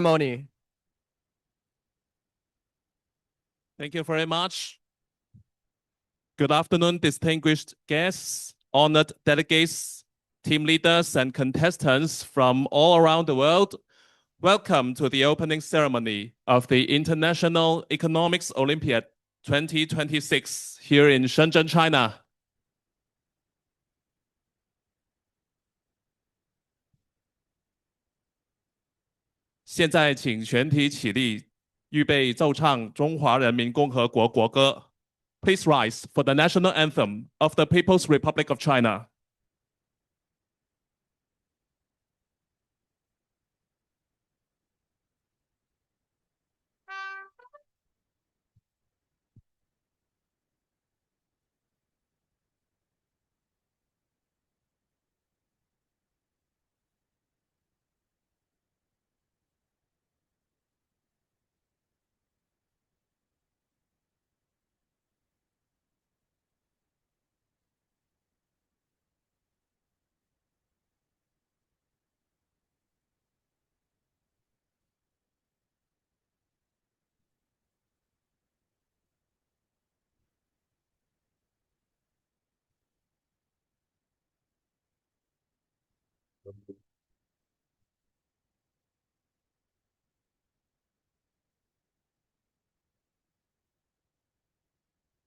ceremony. Thank you very much. Good afternoon, distinguished guests, honored delegates, team leaders, and contestants from all around the world. Welcome to the opening ceremony of the International Economics Olympiad 2026 here in Shenzhen, China. 现在请全体起立，预备奏唱中华人民共和国国歌。Please rise for the national anthem of the People's Republic of China.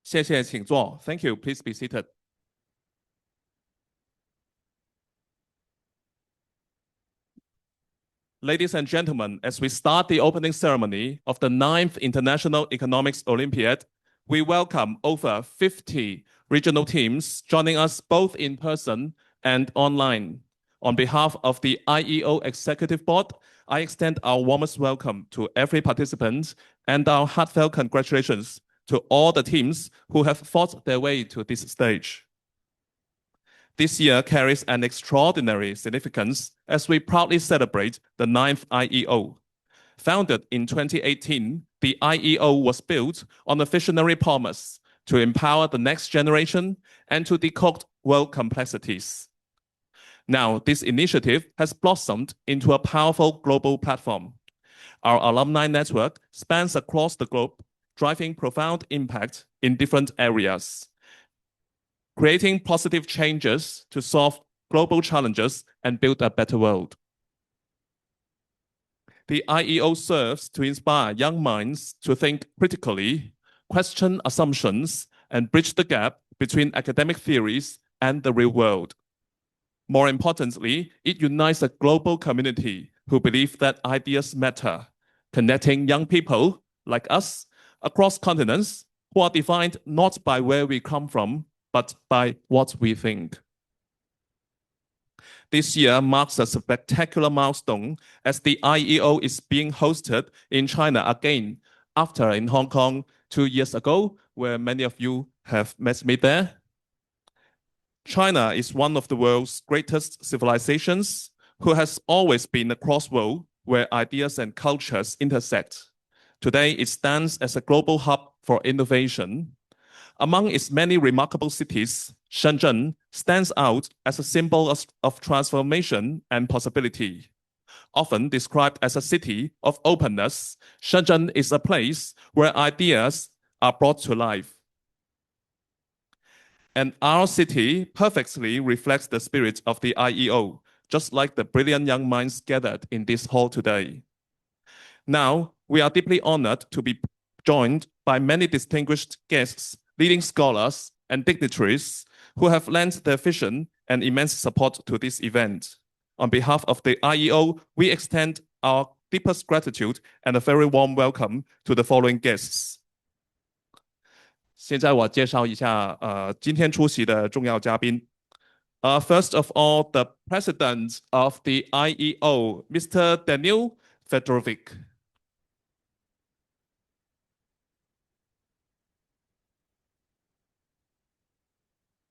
谢谢，请坐。Thank you. Please be seated. Ladies and gentlemen, as we start the opening ceremony of the 9th International Economics Olympiad, we welcome over 50 regional teams joining us both in person and online. On behalf of the IEO Executive Board, I extend our warmest welcome to every participant and our heartfelt congratulations to all the teams who have fought their way to this stage. This year carries an extraordinary significance as we proudly celebrate the 9th IEO. Founded in 2018, the IEO was built on a visionary promise to empower the next generation and to decode world complexities. Now, this initiative has blossomed into a powerful global platform. Our alumni network spans across the globe, driving profound impact in different areas, creating positive changes to solve global challenges and build a better world. The IEO serves to inspire young minds to think critically, question assumptions, and bridge the gap between academic theories and the real world. More importantly, it unites a global community who believe that ideas matter, connecting young people like us across continents who are defined not by where we come from, but by what we think. This year marks a spectacular milestone as the IEO is being hosted in China again after in Hong Kong 2 years ago, where many of you have met me there. China is one of the world's greatest civilizations who has always been a crossroad where ideas and cultures intersect. Today, it stands as a global hub for innovation. Among its many remarkable cities, Shenzhen stands out as a symbol of transformation and possibility. Often described as a city of openness, Shenzhen is a place where ideas are brought to life. And our city perfectly reflects the spirit of the IEO, just like the brilliant young minds gathered in this hall today. Now, we are deeply honored to be joined by many distinguished guests, leading scholars, and dignitaries who have lent their vision and immense support to this event. On behalf of the IEO, we extend our deepest gratitude and a very warm welcome to the following guests. 现在我介绍一下今天出席的重要嘉宾。First of all, the President of the IEO, Mr. Daniel Fedorovic.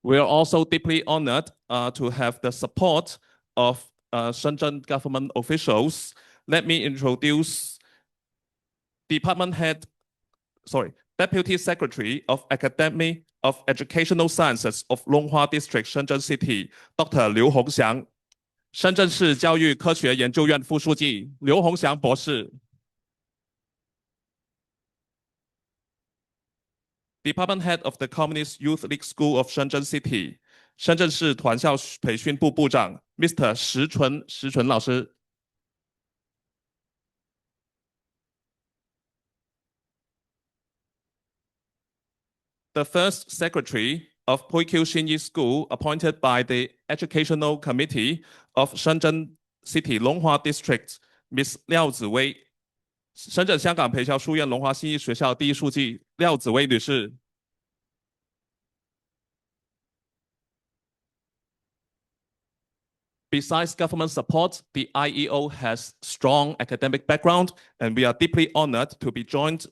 We are also deeply honored to have the support of Shenzhen government officials. Let me introduce Deputy Secretary of Academy of Educational Sciences of Longhua District, Shenzhen City, Dr. Liu Hongxiang. 深圳市教育科学研究院副书记刘洪祥博士。Department Head of the Communist Youth League School of Shenzhen City，深圳市团校培训部部长 Mr. 石纯老师。The first secretary of Puiqiu Xinyi School appointed by the Educational Committee of Shenzhen City Longhua District, Miss 廖子薇。深圳香港培校书院龙华新义学校第一书记廖子薇女士。Besides government support, the IEO has strong academic background, and we are deeply honored to be joined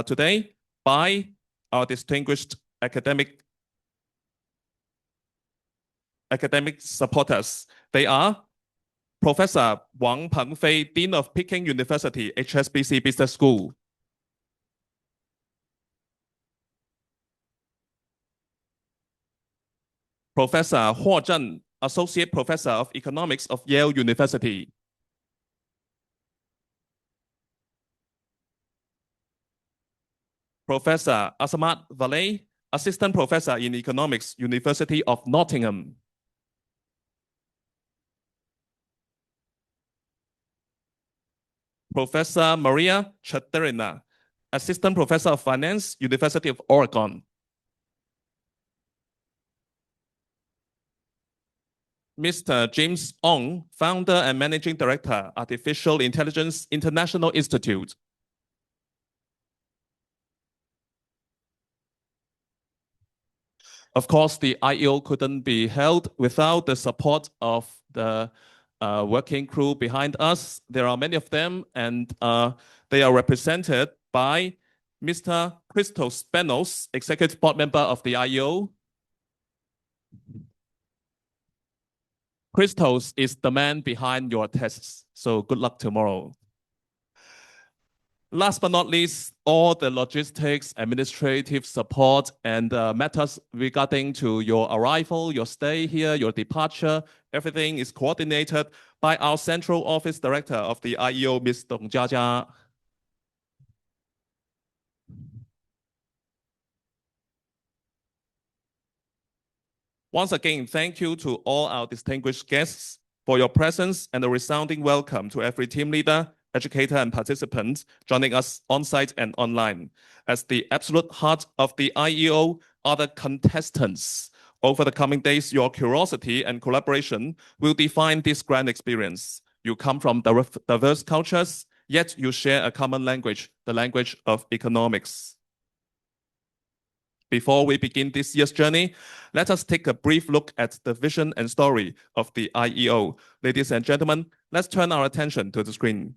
today by our distinguished academic supporters. They are Professor Wang Pengfei, Dean of Peking University, HSBC Business School. Professor Huo Zhen, Associate Professor of Economics of Yale University. Professor Asamat Valeh, Assistant Professor in Economics, University of Nottingham. Professor Maria Chaterina, Assistant Professor of Finance, University of Oregon. Mr. James Ong, Founder and Managing Director, Artificial Intelligence International Institute. Of course, the IEO couldn't be held without the support of the working crew behind us. There are many of them, and they are represented by Mr. Christos Benos, Executive Board Member of the IEO. Christos is the man behind your tests, so good luck tomorrow. Last but not least, all the logistics, administrative support, and matters regarding to your arrival, your stay here, your departure, everything is coordinated by our Central Office Director of the IEO, Ms. Dong Jiajia. Once again, thank you to all our distinguished guests for your presence and a resounding welcome to every team leader, educator, and participant joining us on-site and online. As the absolute heart of the IEO are the contestants. Over the coming days, your curiosity and collaboration will define this grand experience. You come from diverse cultures, yet you share a common language, the language of economics. Before we begin this year's journey, let us take a brief look at the vision and story of the IEO. Ladies and gentlemen, let's turn our attention to the screen.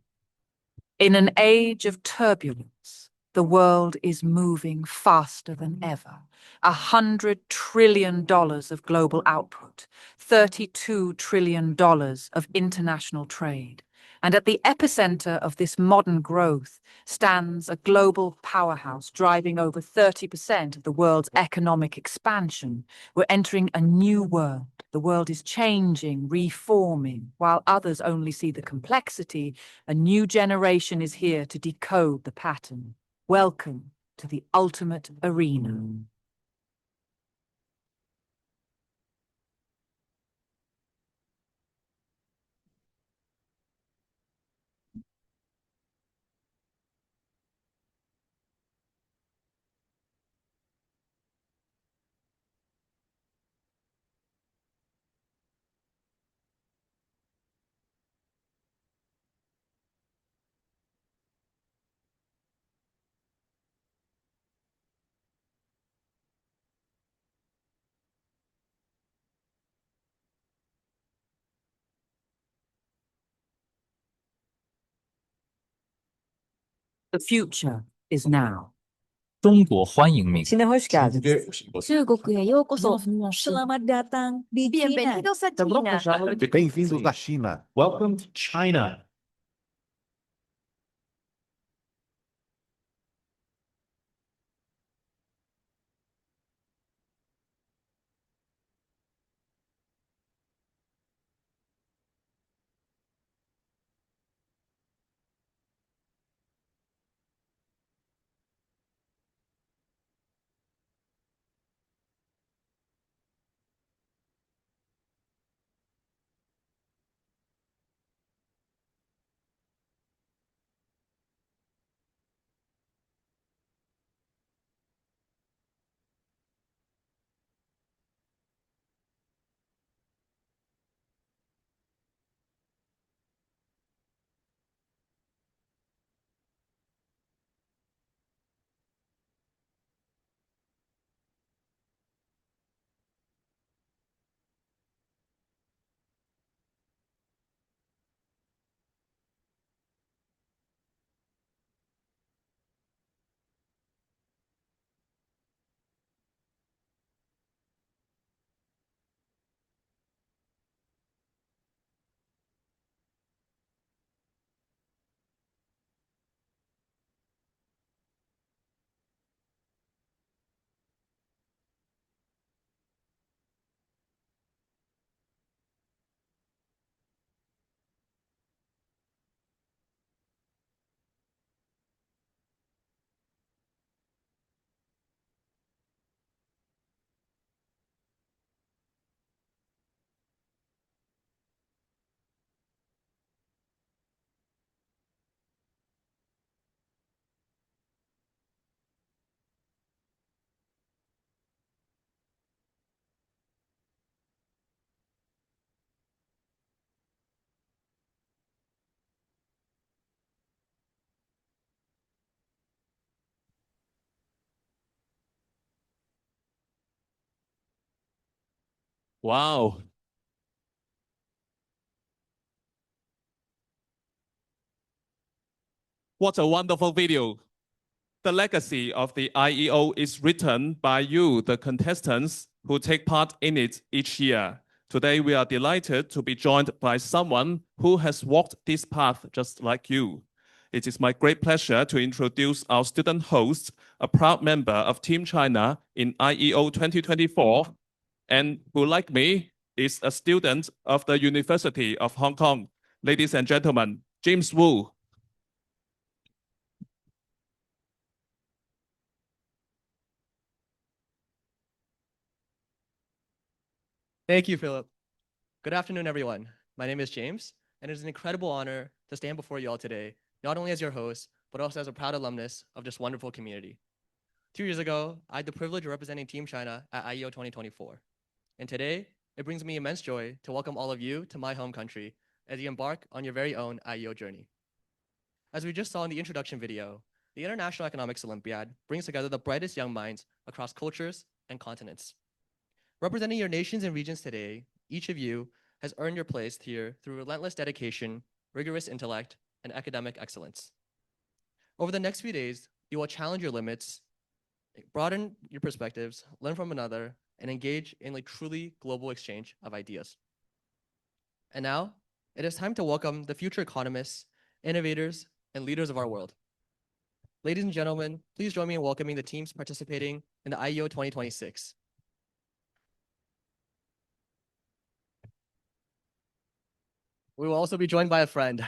In an age of turbulence, the world is moving faster than ever. $100 trillion of global output, $32 trillion of international trade. And at the epicenter of this modern growth stands a global powerhouse driving over 30% of the world's economic expansion. We're entering a new world. The world is changing, reforming. While others only see the complexity, a new generation is here to decode the pattern. Welcome to the ultimate arena. The future is now. 中国欢迎您。 Hoş geldiniz. Selamat datang di China. Bem-vindos à China. Welcome to China. Wow. What a wonderful video. The legacy of the IEO is written by you, the contestants who take part in it each year. Today, we are delighted to be joined by someone who has walked this path just like you. It is my great pleasure to introduce our student host, a proud member of Team China in IEO 2024, and who, like me, is a student of the University of Hong Kong. Ladies and gentlemen, James Wu. Thank you, Philip. Good afternoon, everyone. My name is James, and it is an incredible honor to stand before you all today, not only as your host, but also as a proud alumnus of this wonderful community. 2 years ago, I had the privilege of representing Team China at IEO 2024. And today, it brings me immense joy to welcome all of you to my home country as you embark on your very own IEO journey. As we just saw in the introduction video, the International Economics Olympiad brings together the brightest young minds across cultures and continents. Representing your nations and regions today, each of you has earned your place here through relentless dedication, rigorous intellect, and academic excellence. Over the next few days, you will challenge your limits, broaden your perspectives, learn from another, and engage in a truly global exchange of ideas. And now, it is time to welcome the future economists, innovators, and leaders of our world. Ladies and gentlemen, please join me in welcoming the teams participating in the IEO 2026. We will also be joined by a friend.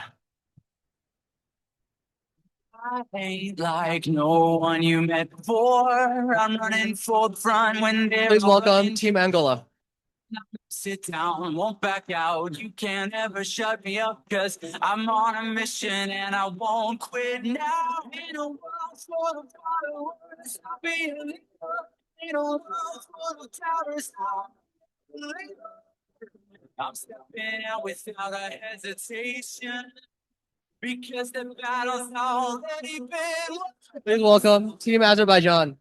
I ain't like no one you met before. I'm running for the front when they're Please welcome running. Team Angola. Sit down, won't back out. You can't ever shut me up, cause I'm on a mission and I won't quit now. In a world full of followers, I'll be a leader. In a world full of doubters, I'll be a leader. I'm stepping out without a hesitation, because the battle's already been won. Please welcome Team Azerbaijan.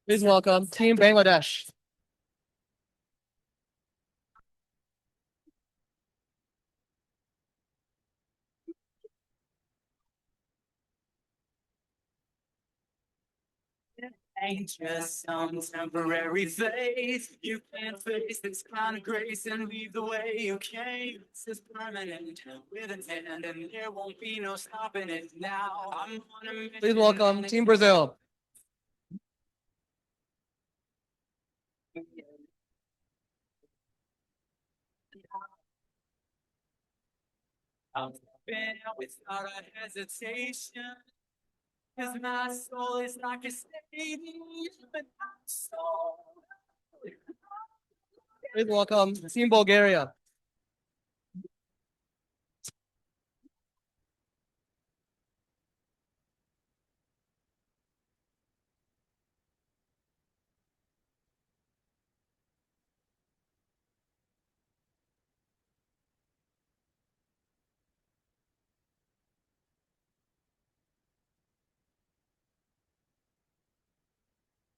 Please welcome Team Bangladesh. Ain't just some temporary phase. You can't face this kind of grace and leave the way you came. This is permanent with intent, and there won't be no stopping it now. I'm on a mission. Please welcome Team Brazil. I'm stepping out without a hesitation, cause my soul is like a stadium, but I'm soul. Please welcome Team Bulgaria.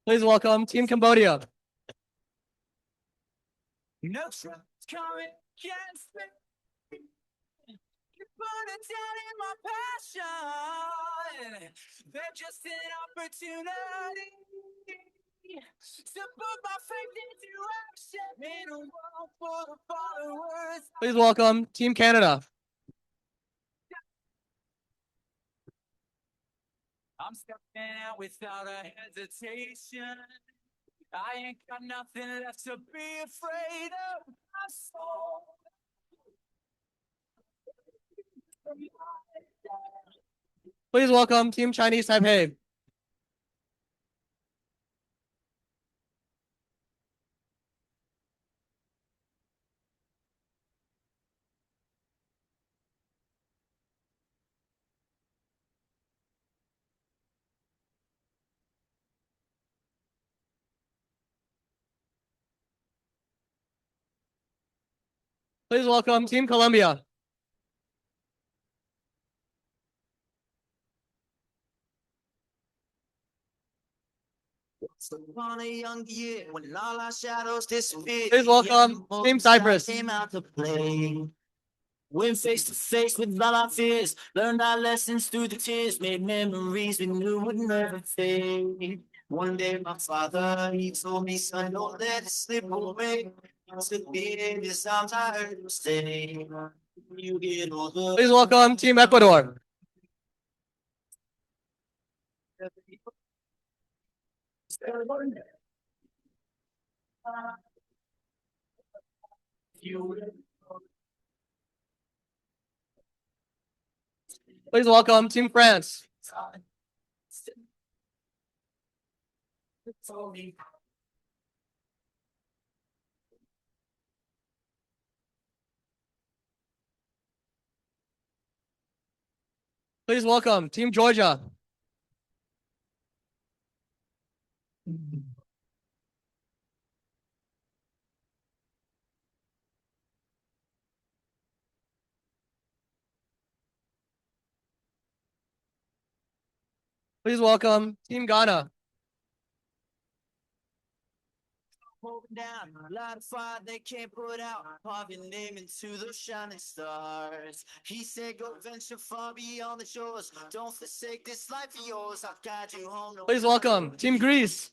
Please welcome Team Cambodia. No troubles coming against me. You put it down in my passion. They're just an opportunity to put my faith into action in a world full of followers. Please welcome Team Canada. I'm stepping out without a hesitation. I ain't got nothing left to be afraid of. My soul. Please welcome Team Chinese Taipei. Please welcome Team Colombia. On a young year when all our shadows disappeared. Please welcome Team Cyprus. Came out to play. Went face to face with all our fears. Learned our lessons through the tears. Made memories we knew would never fade. One day my father, he told me, son, don't let it slip away. To be in his arms, I heard him say, you get older. Please welcome Team Ecuador. Please welcome Team France. Please welcome Team Georgia. Please welcome Team Ghana. Holding down, light a fire they can't put out. Carve your name into those shining stars. He said, go venture far beyond the shores. Don't forsake this life of yours. I'll guide you home. Please welcome Team Greece.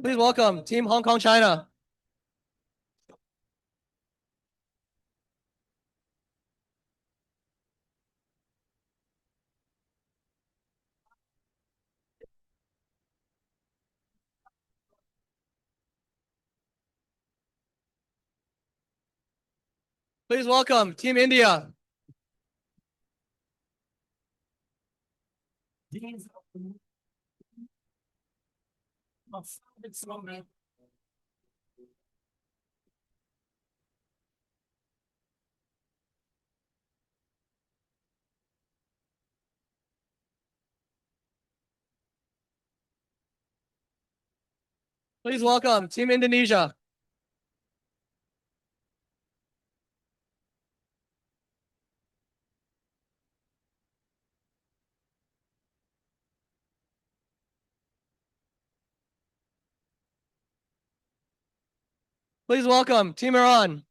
Please welcome Team Hong Kong, China. Please welcome Team India. Please welcome Team Indonesia. Please welcome Team Iran.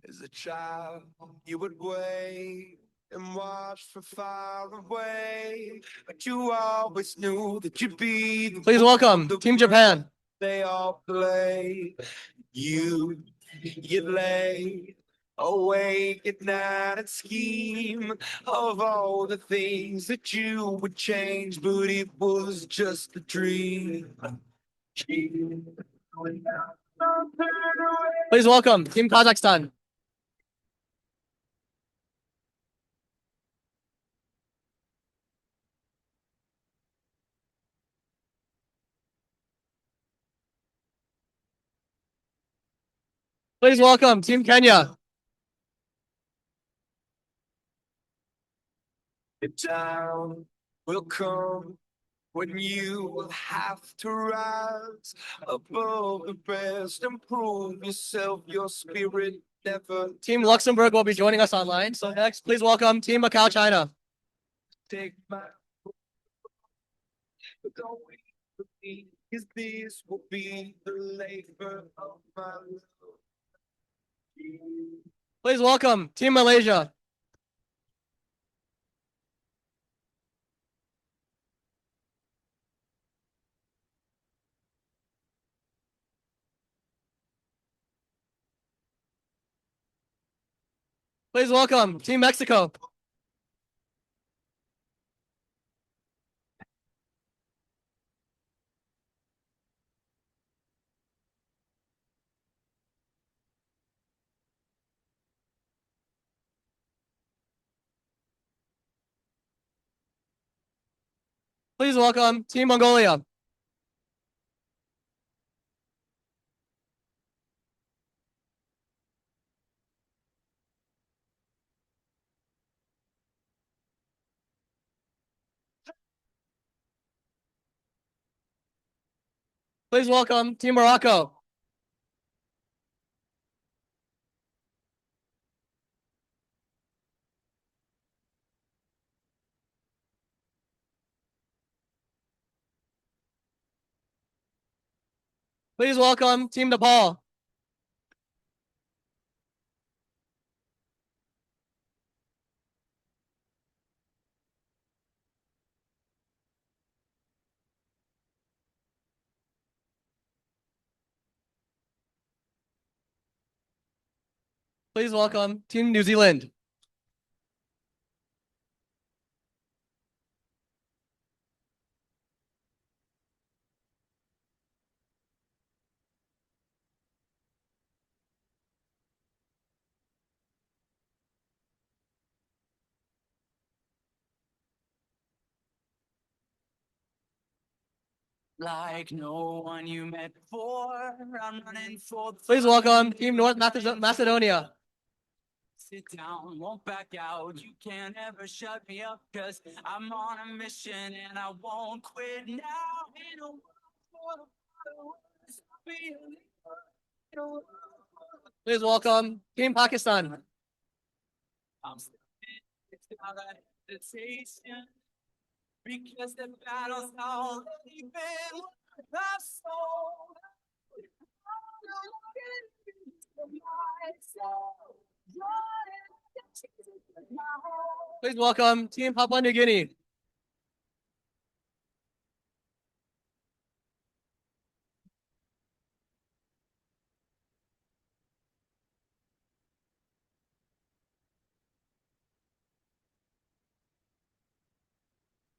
As a child, you would wait and watch from far away, but you always knew that you'd be the Please welcome Team Japan. they all play. You lay awake at night and scheme of all the things that you would change, but it was just a dream. Please welcome Team Kazakhstan. Please welcome Team Kenya. The time will come when you will have to rise above the rest and prove yourself, your spirit never Team Luxembourg will be joining us online. So next, please welcome Team Macau, China. take my going with me, 'cause this will be the labor of my love. Please welcome Team Malaysia. Please welcome Team Mexico. Please welcome Team Mongolia. Please welcome Team Morocco. Please welcome Team Nepal. Please welcome Team New Zealand. Like no one you met before, I'm running for the Please welcome Team North Macedonia. Sit down, won't back out. You can't ever shut me up, cause I'm on a mission and I won't quit now. In a world full of fireworks, I'll be a leader. In a world full of- Please welcome Team Pakistan. I'm stepping without a hesitation, because the battle's already been won. I'm sold. I'm looking for myself. Please welcome Team Papua New Guinea.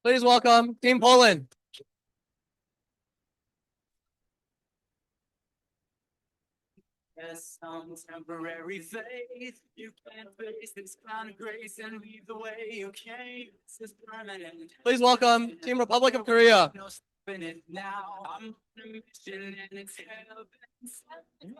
Please welcome Team Poland. Yes, some temporary faith. You can't face this kind of grace and leave the way you came. This is permanent. Please welcome Team Republic of Korea. No stopping it now. I'm on a mission and it's heaven sent.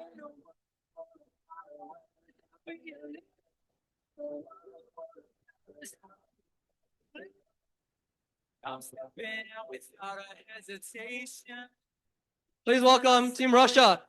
I'm stepping out without a hesitation. Please welcome Team Russia.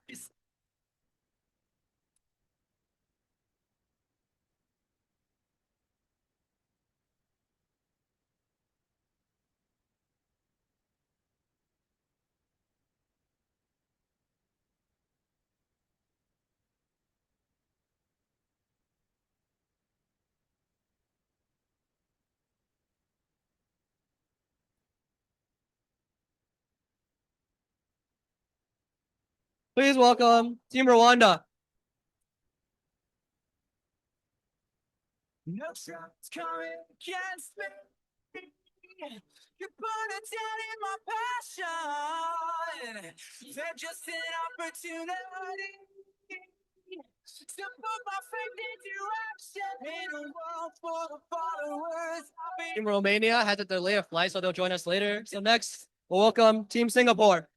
Please welcome Team Rwanda. No troubles coming against me. You put it down in my passion. They're just an opportunity to put my faith into action. In a world full of followers, I'll be Team Romania had to delay a flight, so they'll join us later. So next, we'll welcome Team Singapore.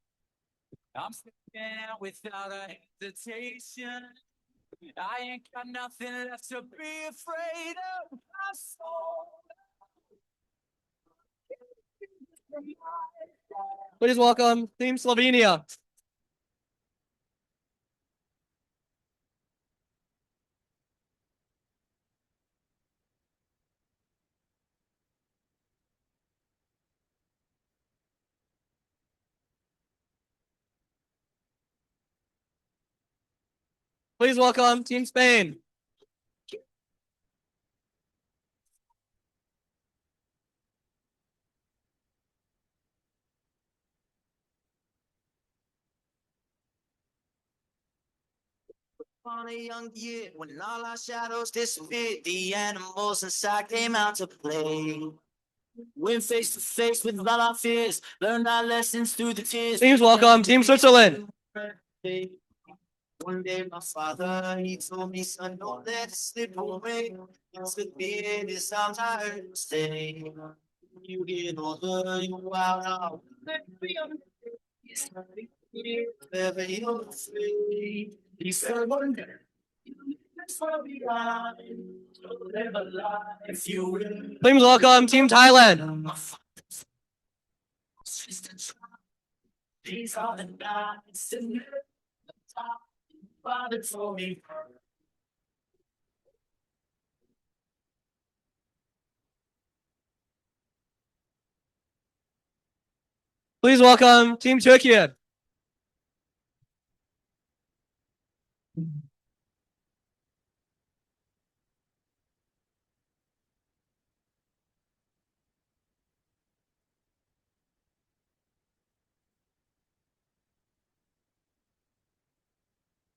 I'm stepping out without a hesitation. I ain't got nothing left to be afraid of. I'm sold. Please welcome Team Slovenia. Please welcome Team Spain. On a young year, when all our shadows disappeared, the animals inside came out to play. Went face to face with all our fears, learned our lessons through the tears. Teams welcome Team Switzerland. One day, my father, he told me, son, don't let it slip away. It's the being is I'm tired to stay. You get over you out. Never you'll see. He's a wonder. Please welcome Team Thailand. These are the nights and the top. Father told me. Please welcome Team Turkey.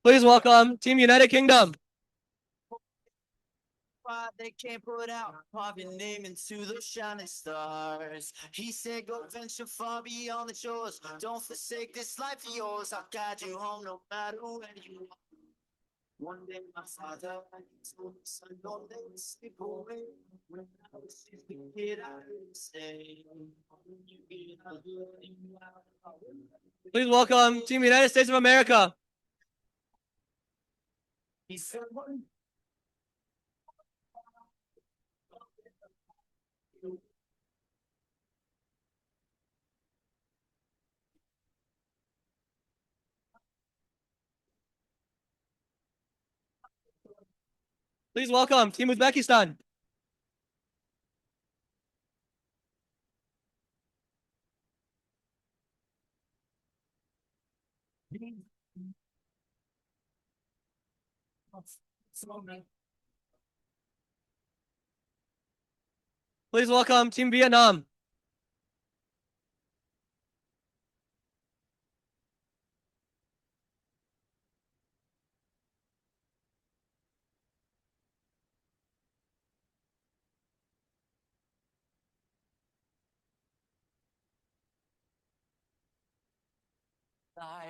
Please welcome Team United Kingdom. They can't put out, pop your name into those shining stars. He said, go venture far beyond the shores. Don't forsake this life of yours. I'll guide you home no matter where you are. One day, my father, told me, son, don't let me sleep away. When I was just a kid, I would say, you get a good. Please welcome Team United States of America. He said, Please welcome Team Uzbekistan. Please welcome Team Vietnam.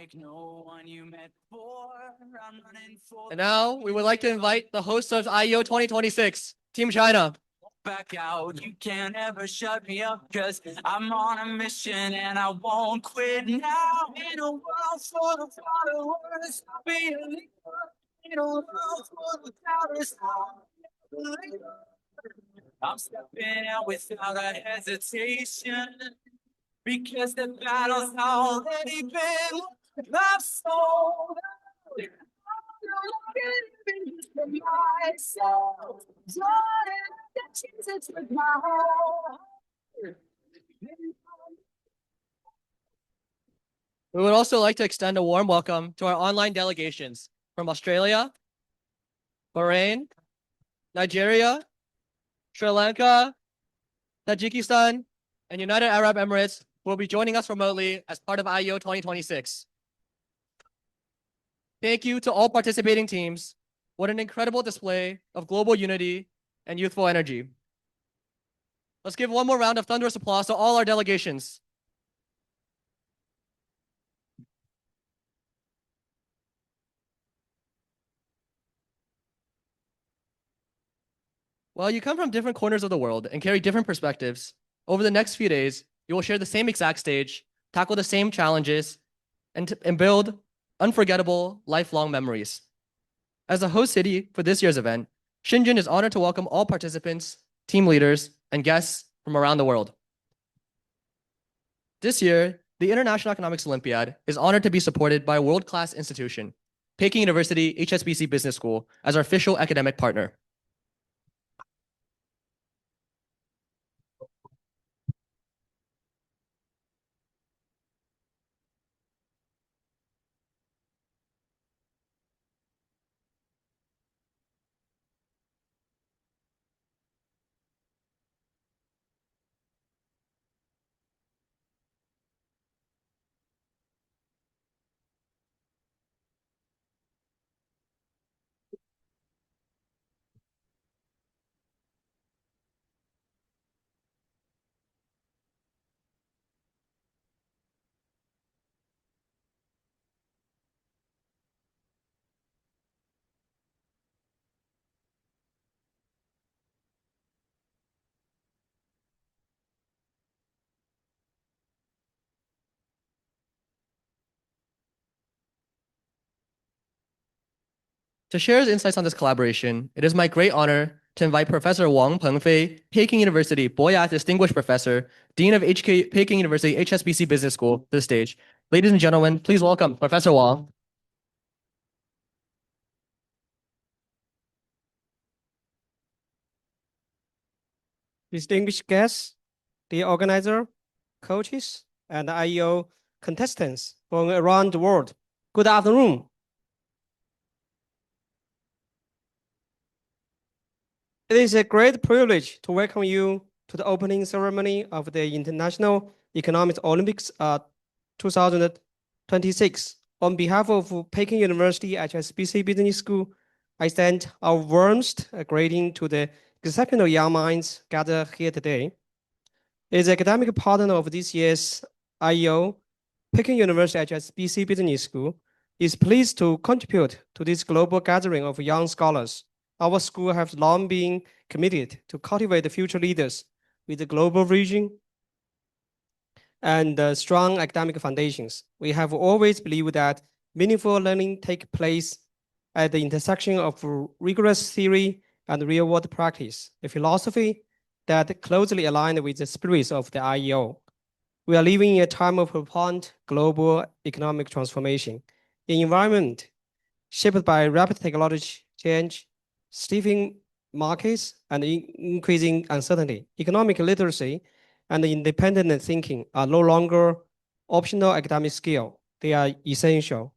like no one you met before. I'm running for And now we would like to invite the host of IEO 2026, Team China. back out. You can't ever shut me up, cause I'm on a mission and I won't quit now. In a world full of followers, I'll be a leader. In a world full of doubters, I'll be a leader. I'm stepping out without a hesitation, because the battle's already been won. I've sold out. I'm looking for myself. Jordan, that Jesus with my whole heart. We would also like to extend a warm welcome to our online delegations from Australia, Bahrain, Nigeria, Sri Lanka, Tajikistan, and United Arab Emirates, who will be joining us remotely as part of IEO 2026. Thank you to all participating teams. What an incredible display of global unity and youthful energy. Let's give one more round of thunderous applause to all our delegations. While you come from different corners of the world and carry different perspectives, over the next few days, you will share the same exact stage, tackle the same challenges, and build unforgettable, lifelong memories. As the host city for this year's event, Shenzhen is honored to welcome all participants, team leaders, and guests from around the world. This year, the International Economics Olympiad is honored to be supported by a world-class institution, Peking University HSBC Business School, as our official academic partner. To share his insights on this collaboration, it is my great honor to invite Professor Wang Pengfei, Peking University Boya Distinguished Professor, Dean of Peking University HSBC Business School, to the stage. Ladies and gentlemen, please welcome Professor Wang. Distinguished guests, the organizer, coaches, and IEO contestants from around the world. Good afternoon. It is a great privilege to welcome you to the opening ceremony of the International Economics Olympics 2026. On behalf of Peking University HSBC Business School, I send our warmest greeting to the exceptional young minds gathered here today. As academic partner of this year's IEO, Peking University HSBC Business School is pleased to contribute to this global gathering of young scholars. Our school has long been committed to cultivate the future leaders with a global vision and strong academic foundations. We have always believed that meaningful learning takes place at the intersection of rigorous theory and real-world practice, a philosophy that closely aligned with the spirit of the IEO. We are living in a time of profound global economic transformation. An environment shaped by rapid technology change, stiffening markets, and increasing uncertainty. Economic literacy and independent thinking are no longer optional academic skill. They are essential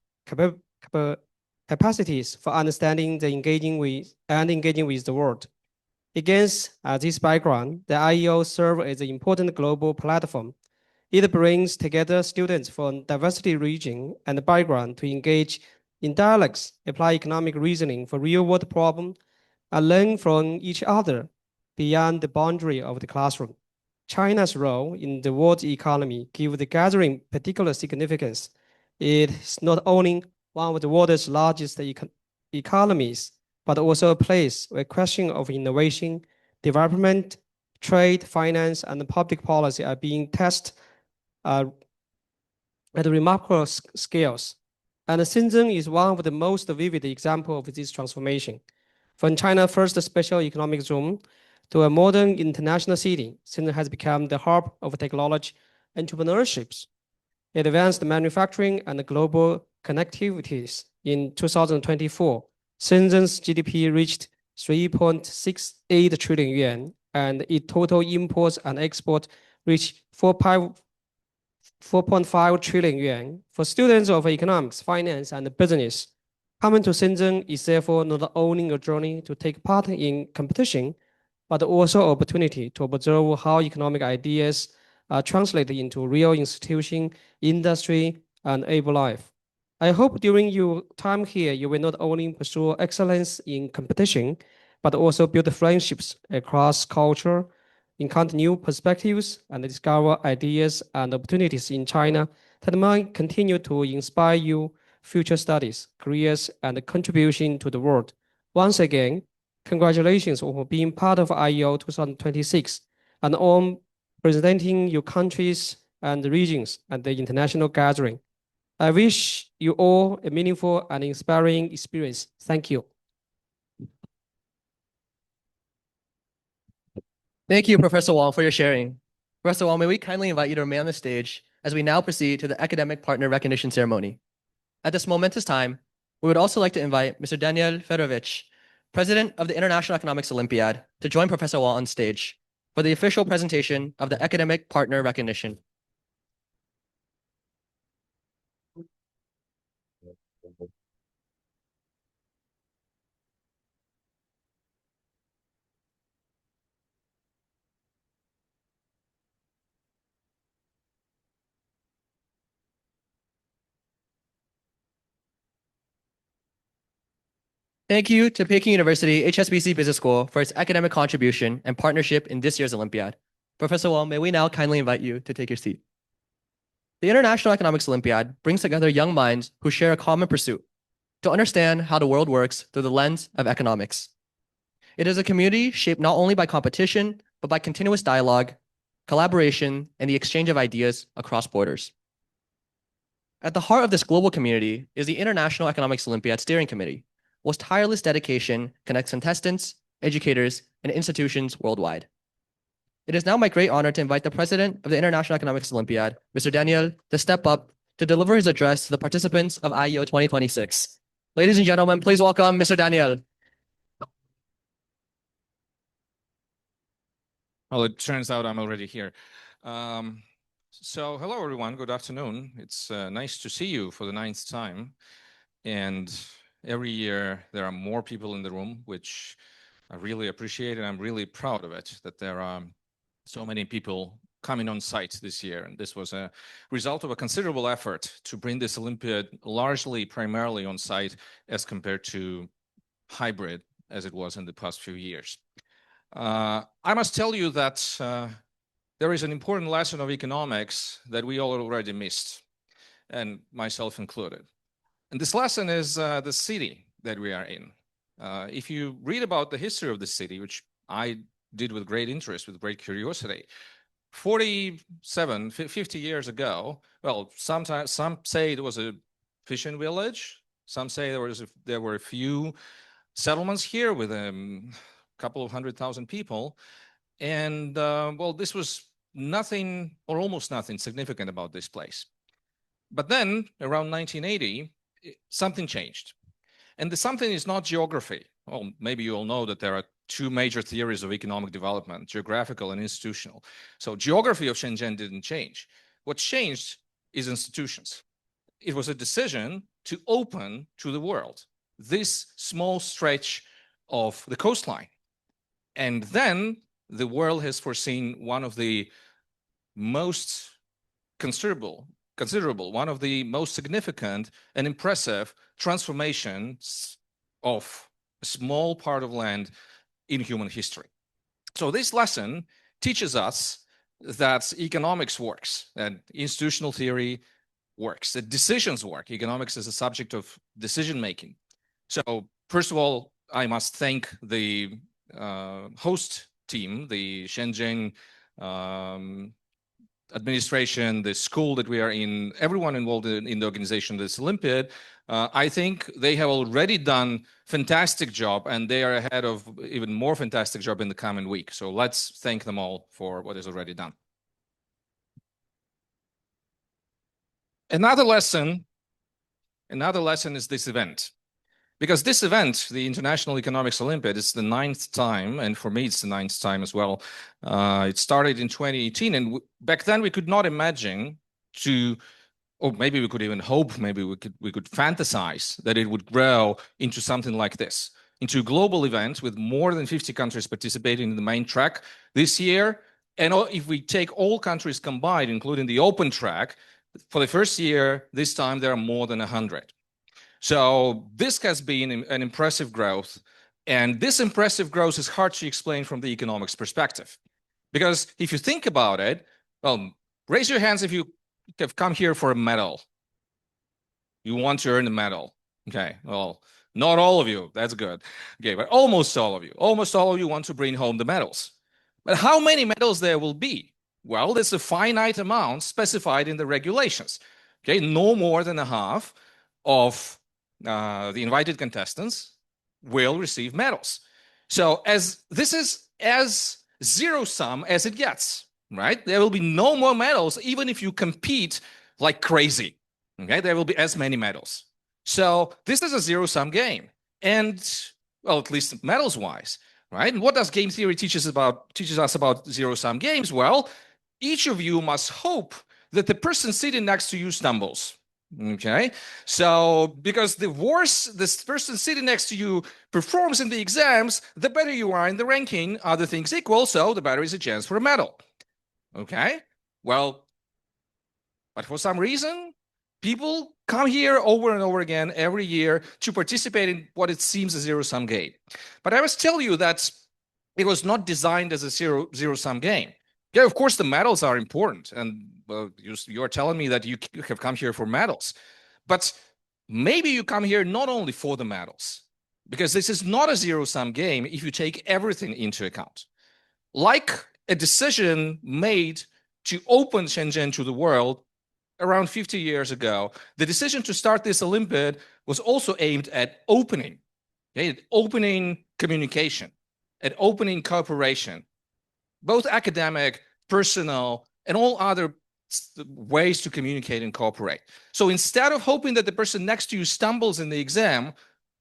capacities for understanding the engaging with the world. Against this background, the IEO serves as an important global platform. It brings together students from diversity region and background to engage in dialogues, apply economic reasoning for real-world problems, and learn from each other beyond the boundary of the classroom. China's role in the world economy gives the gathering particular significance. It is not only one of the world's largest economies, but also a place where questions of innovation, development, trade, finance, and public policy are being tested at remarkable scales. And Shenzhen is one of the most vivid examples of this transformation. From China's first special economic zone to a modern international city, Shenzhen has become the hub of technology entrepreneurships, advanced manufacturing, and global connectivities. In 2024, Shenzhen's GDP reached 3.68 trillion yuan, and its total imports and exports reached 4.5 trillion yuan. For students of economics, finance, and business, coming to Shenzhen is therefore not only a journey to take part in competition, but also an opportunity to observe how economic ideas are translated into real institution, industry, and able life. I hope during your time here, you will not only pursue excellence in competition, but also build friendships across culture, encounter new perspectives, and discover ideas and opportunities in China that might continue to inspire you future studies, careers, and contribution to the world. Once again, congratulations on being part of IEO 2026 and on presenting your countries and regions at the international gathering. I wish you all a meaningful and inspiring experience. Thank you. Thank you, Professor Wang, for your sharing. Professor Wang, may we kindly invite you to remain on the stage as we now proceed to the Academic Partner Recognition Ceremony. At this momentous time, we would also like to invite Mr. Daniel Fedorovich, President of the International Economics Olympiad, to join Professor Wang on stage for the official presentation of the Academic Partner Recognition. Thank you to Peking University HSBC Business School for its academic contribution and partnership in this year's Olympiad. Professor Wang, may we now kindly invite you to take your seat. The International Economics Olympiad brings together young minds who share a common pursuit: to understand how the world works through the lens of economics. It is a community shaped not only by competition, but by continuous dialogue, collaboration, and the exchange of ideas across borders. At the heart of this global community is the International Economics Olympiad Steering Committee, whose tireless dedication connects contestants, educators, and institutions worldwide. It is now my great honor to invite the president of the International Economics Olympiad, Mr. Daniel, to step up to deliver his address to the participants of IEO 2026. Ladies and gentlemen, please welcome Mr. Daniel. Well, it turns out I'm already here. So hello, everyone. Good afternoon. It's nice to see you for the 9th time. And every year there are more people in the room, which I really appreciate, and I'm really proud of it, that there are so many people coming on site this year. And this was a result of a considerable effort to bring this Olympiad primarily on site as compared to hybrid as it was in the past few years. I must tell you that there is an important lesson of economics that we all already missed, and myself included. And this lesson is the city that we are in. If you read about the history of the city, which I did with great interest, with great curiosity, 50 years ago, well, some say it was a fishing village. Some say there were a few settlements here with a couple of 100,000 people. And well, this was nothing or almost nothing significant about this place. But then around 1980, something changed. And the something is not geography. Well, maybe you all know that there are two major theories of economic development, geographical and institutional. So geography of Shenzhen didn't change. What changed is institutions. It was a decision to open to the world this small stretch of the coastline. And then the world has foreseen one of the most considerable, one of the most significant and impressive transformations of a small part of land in human history. So this lesson teaches us that economics works, that institutional theory works, that decisions work. Economics is a subject of decision making. So first of all, I must thank the host team, the Shenzhen administration, the school that we are in, everyone involved in the organization of this Olympiad. I think they have already done fantastic job, and they are ahead of even more fantastic job in the coming week. So let's thank them all for what is already done. Another lesson is this event. Because this event, the International Economics Olympiad, is the 9th time, and for me, it's the 9th time as well. It started in 2018, and back then we could not imagine or maybe we could even hope, maybe we could fantasize that it would grow into something like this, into a global event with more than 50 countries participating in the main track this year. And if we take all countries combined, including the open track, for the first year, this time there are more than 100. So this has been an impressive growth. And this impressive growth is hard to explain from the economics perspective. Because if you think about it, well, raise your hands if you have come here for a medal. You want to earn a medal. Okay, well, not all of you, that's good. Okay, but almost all of you want to bring home the medals. But how many medals there will be? Well, there's a finite amount specified in the regulations. Okay, no more than a half of the invited contestants will receive medals. So this is as zero sum as it gets, right? There will be no more medals, even if you compete like crazy. Okay, there will be as many medals. So this is a zero sum game, and well, at least medals wise, right? And what does game theory teaches us about zero sum games? Well, each of you must hope that the person sitting next to you stumbles. Okay, so because the worse this person sitting next to you performs in the exams, the better you are in the ranking, other things equal, so the better is a chance for a medal. Okay, well, but for some reason, people come here over and over again every year to participate in what it seems a zero-sum game. But I must tell you that it was not designed as a zero-sum game. Yeah, of course, the medals are important, and you are telling me that you have come here for medals. But maybe you come here not only for the medals, because this is not a zero-sum game if you take everything into account. Like a decision made to open Shenzhen to the world around 50 years ago, the decision to start this Olympiad was also aimed at opening okay, at opening communication, at opening cooperation, both academic, personal, and all other ways to communicate and cooperate. So instead of hoping that the person next to you stumbles in the exam,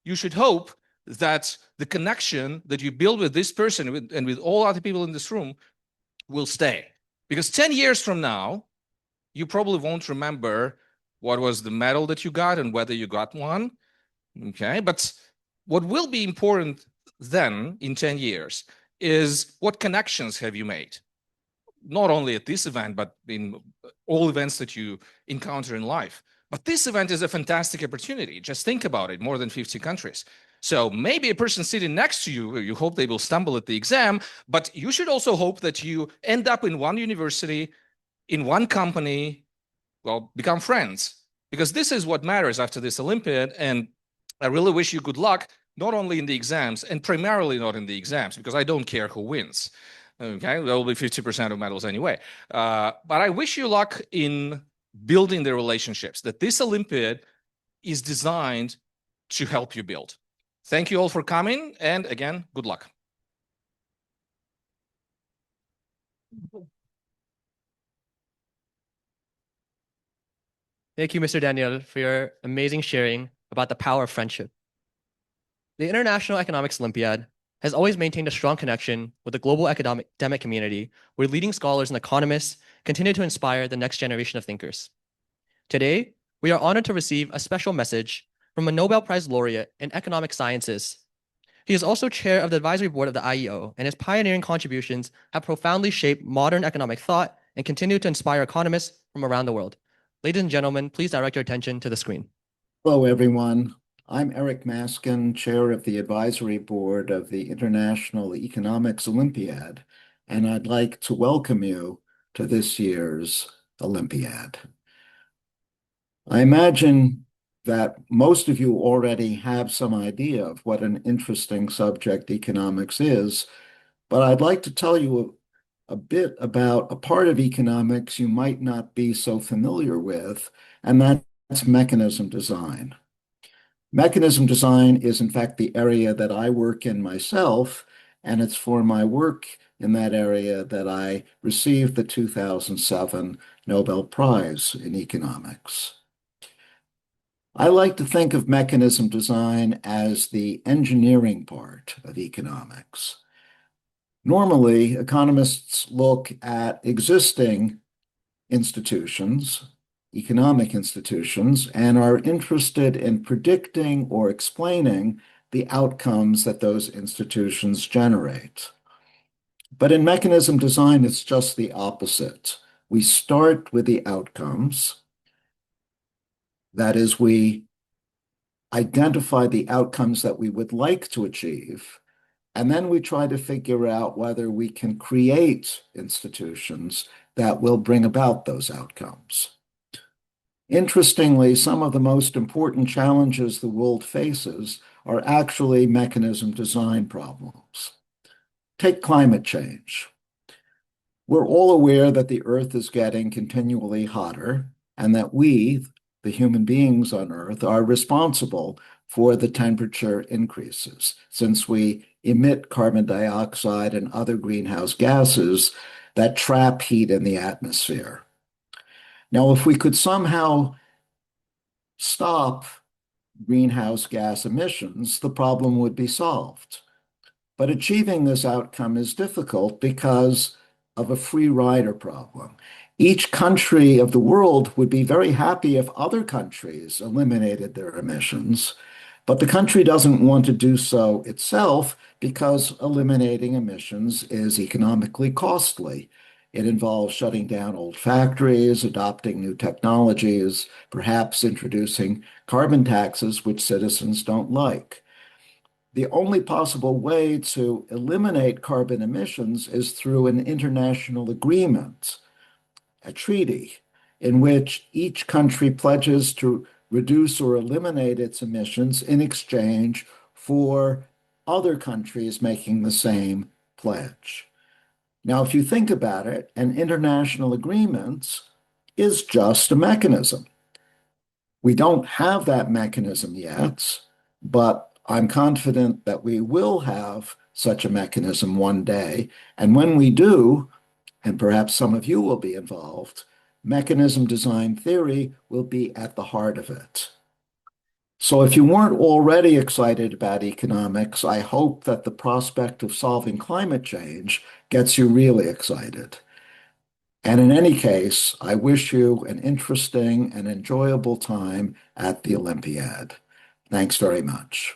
you should hope that the connection that you build with this person and with all other people in this room will stay. Because 10 years from now, you probably won't remember what was the medal that you got and whether you got one. Okay, but what will be important then in 10 years is what connections have you made? Not only at this event, but in all events that you encounter in life. But this event is a fantastic opportunity. Just think about it, more than 50 countries. So maybe a person sitting next to you, you hope they will stumble at the exam, but you should also hope that you end up in one university, in one company, well, become friends. Because this is what matters after this Olympiad. And I really wish you good luck, not only in the exams, and primarily not in the exams, because I don't care who wins. Okay, there will be 50% of medals anyway. But I wish you luck in building the relationships that this Olympiad is designed to help you build. Thank you all for coming. And again, good luck. Thank you, Mr. Daniel, for your amazing sharing about the power of friendship. The International Economics Olympiad has always maintained a strong connection with the global academic community, where leading scholars and economists continue to inspire the next generation of thinkers. Today, we are honored to receive a special message from a Nobel Prize laureate in economic sciences. He is also chair of the advisory board of the IEO, and his pioneering contributions have profoundly shaped modern economic thought and continue to inspire economists from around the world. Ladies and gentlemen, please direct your attention to the screen. Hello, everyone. I'm Eric Maskin, chair of the advisory board of the International Economics Olympiad, and I'd like to welcome you to this year's Olympiad. I imagine that most of you already have some idea of what an interesting subject economics is, but I'd like to tell you a bit about a part of economics you might not be so familiar with, and that's mechanism design. Mechanism design is, in fact, the area that I work in myself, and it's for my work in that area that I received the 2007 Nobel Prize in Economics. I like to think of mechanism design as the engineering part of economics. Normally, economists look at existing institutions, economic institutions, and are interested in predicting or explaining the outcomes that those institutions generate. But in mechanism design, it's just the opposite. We start with the outcomes. That is, we identify the outcomes that we would like to achieve, and then we try to figure out whether we can create institutions that will bring about those outcomes. Interestingly, some of the most important challenges the world faces are actually mechanism design problems. Take climate change. We're all aware that the Earth is getting continually hotter and that we, the human beings on Earth, are responsible for the temperature increases, since we emit carbon dioxide and other greenhouse gases that trap heat in the atmosphere. Now, if we could somehow stop greenhouse gas emissions, the problem would be solved. But achieving this outcome is difficult because of a free rider problem. Each country of the world would be very happy if other countries eliminated their emissions, but the country doesn't want to do so itself because eliminating emissions is economically costly. It involves shutting down old factories, adopting new technologies, perhaps introducing carbon taxes, which citizens don't like. The only possible way to eliminate carbon emissions is through an international agreement, a treaty, in which each country pledges to reduce or eliminate its emissions in exchange for other countries making the same pledge. Now, if you think about it, an international agreement is just a mechanism. We don't have that mechanism yet, but I'm confident that we will have such a mechanism one day. And when we do, and perhaps some of you will be involved, mechanism design theory will be at the heart of it. So if you weren't already excited about economics, I hope that the prospect of solving climate change gets you really excited. And in any case, I wish you an interesting and enjoyable time at the Olympiad. Thanks very much.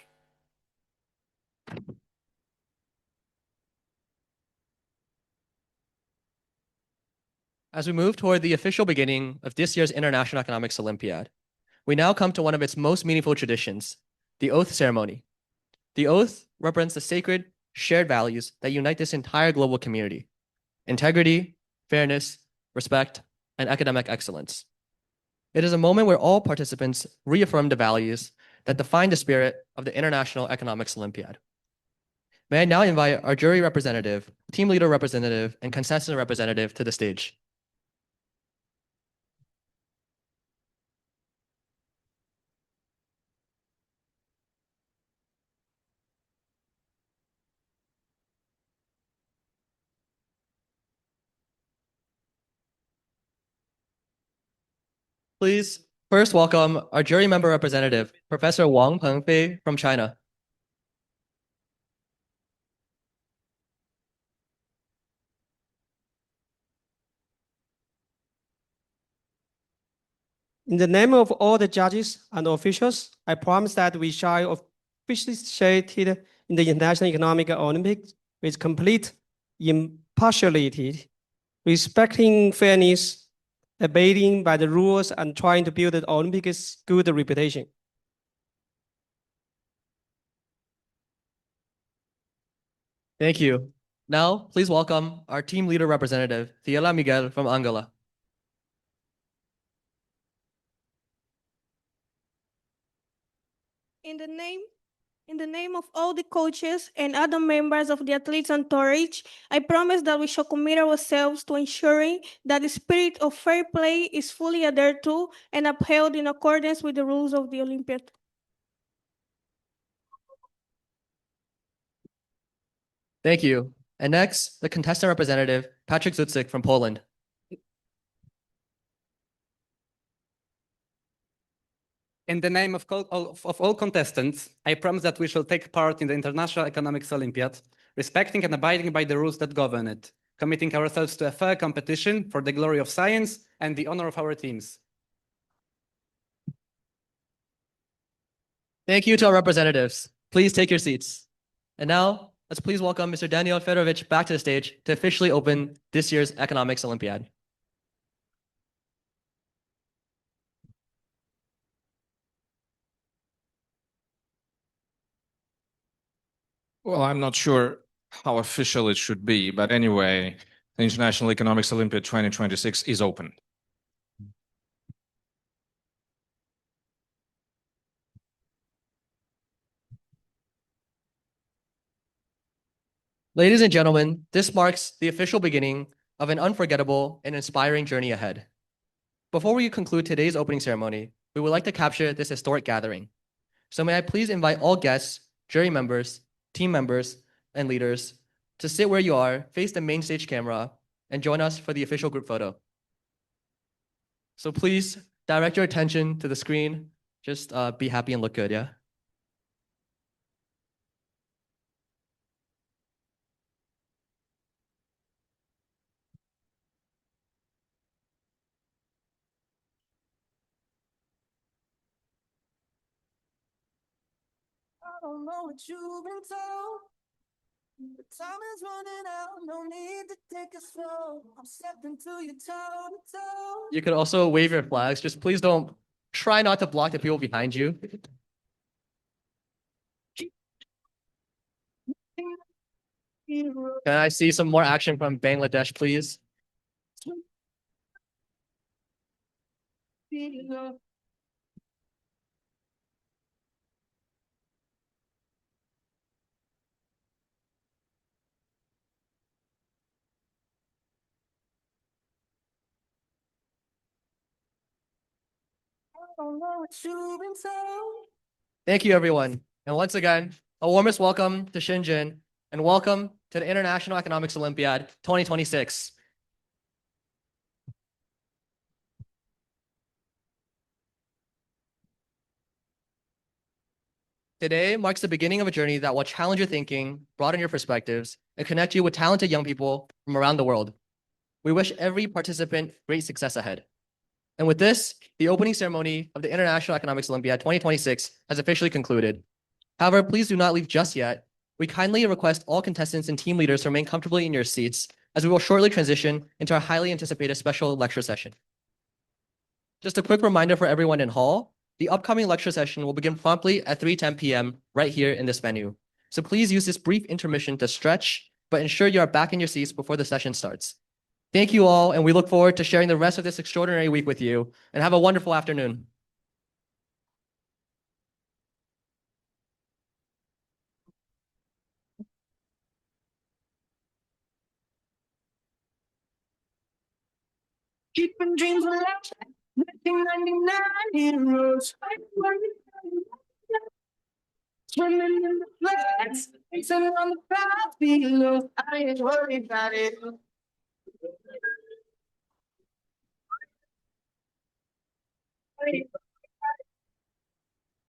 As we move toward the official beginning of this year's International Economics Olympiad, we now come to one of its most meaningful traditions, the oath ceremony. The oath represents the sacred, shared values that unite this entire global community: integrity, fairness, respect, and academic excellence. It is a moment where all participants reaffirm the values that define the spirit of the International Economics Olympiad. May I now invite our jury representative, team leader representative, and consensus representative to the stage. Please first welcome our jury member representative, Professor Wang Pengfei from China. In the name of all the judges and officials, I promise that we shall officiate in the International Economic Olympics with complete impartiality, respecting fairness, abiding by the rules, and trying to build the Olympics' good reputation. Thank you. Now, please welcome our team leader representative, Thiela Miguel from Angola. In the name of all the coaches and other members of the athletes entourage, I promise that we shall commit ourselves to ensuring that the spirit of fair play is fully adhered to and upheld in accordance with the rules of the Olympiad. Thank you. And next, the contestant representative, Patrick Zutzik from Poland. In the name of all contestants, I promise that we shall take part in the International Economics Olympiad, respecting and abiding by the rules that govern it, committing ourselves to a fair competition for the glory of science and the honor of our teams. Thank you to our representatives. Please take your seats. And now, let's please welcome Mr. Daniel Fedorovich back to the stage to officially open this year's Economics Olympiad. Well, I'm not sure how official it should be, but anyway, the International Economics Olympiad 2026 is open. Ladies and gentlemen, this marks the official beginning of an unforgettable and inspiring journey ahead. Before we conclude today's opening ceremony, we would like to capture this historic gathering. So may I please invite all guests, jury members, team members, and leaders to sit where you are, face the main stage camera, and join us for the official group photo. So please direct your attention to the screen. Just be happy and look good, yeah? I don't know what you've been told. The time is running out, no need to take it slow. I'm stepping to you toe to toe. You could also wave your flags. Just please don't try not to block the people behind you. Can I see some more action from Bangladesh, please? I don't know what you've been told. Thank you, everyone. And once again, a warmest welcome to Shenzhen and welcome to the International Economics Olympiad 2026. Today marks the beginning of a journey that will challenge your thinking, broaden your perspectives, and connect you with talented young people from around the world. We wish every participant great success ahead. And with this, the opening ceremony of the International Economics Olympiad 2026 has officially concluded. However, please do not leave just yet. We kindly request all contestants and team leaders to remain comfortably in your seats, as we will shortly transition into our highly anticipated special lecture session. Just a quick reminder for everyone in hall, the upcoming lecture session will begin promptly at 3:10 p.m. right here in this venue. So please use this brief intermission to stretch, but ensure you are back in your seats before the session starts. Thank you all, and we look forward to sharing the rest of this extraordinary week with you, and have a wonderful afternoon. Keeping dreams alive, 1999 heroes. Swimming in the floods, racing on the path below. I ain't worried about it.